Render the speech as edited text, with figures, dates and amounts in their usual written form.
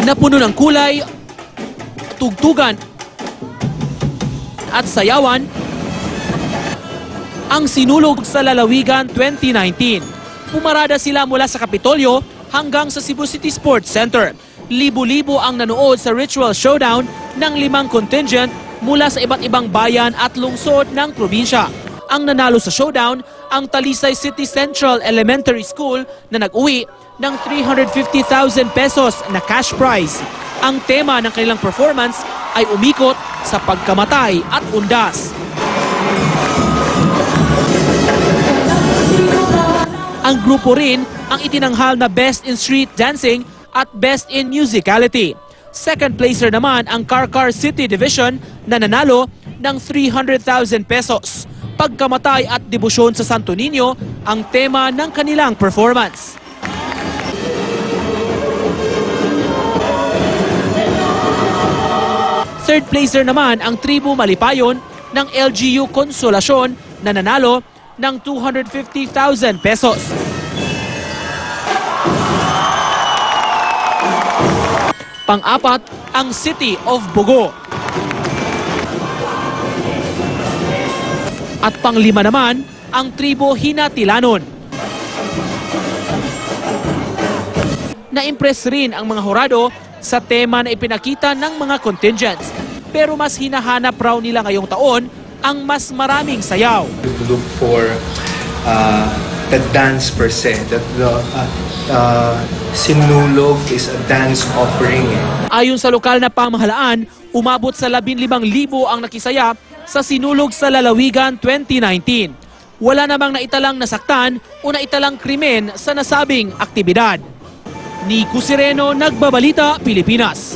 Napuno ng kulay, tugtugan at sayawan ang sinulog sa lalawigan 2019. Pumarada sila mula sa Kapitolyo hanggang sa Cebu City Sports Center. Libo-libo ang nanood sa ritual showdown ng 5 contingent mula sa iba't ibang bayan at lungsod ng probinsya. Ang nanalo sa showdown, ang Talisay City Central Elementary School na nag-uwi ng 350,000 pesos na cash prize. Ang tema ng kanilang performance ay umikot sa pagkamatay at undas. Ang grupo rin ang itinanghal na Best in Street Dancing at Best in Musicality. Second placer naman ang Carcar City Division na nanalo ng 300,000 pesos. Pagkamatay at debosyon sa Santo Niño ang tema ng kanilang performance. Third placer naman ang Tribu Malipayon ng LGU Consolacion na nanalo ng 250,000 pesos. Pang-apat, ang City of Bogo. At pang-5 naman, ang Tribo Hinatilanon. Na-impress rin ang mga hurado sa tema na ipinakita ng mga contingents. Pero mas hinahanap raw nila ngayong taon ang mas maraming sayaw. Look for the dance per se. Sinulog is a dance offering. Ayon sa lokal na pamahalaan, umabot sa 15,000 ang nakisaya sa Sinulog sa Lalawigan 2019. Wala namang naitalang nasaktan o naitalang krimen sa nasabing aktibidad. Nico Sireno, Nagbabalita, Pilipinas.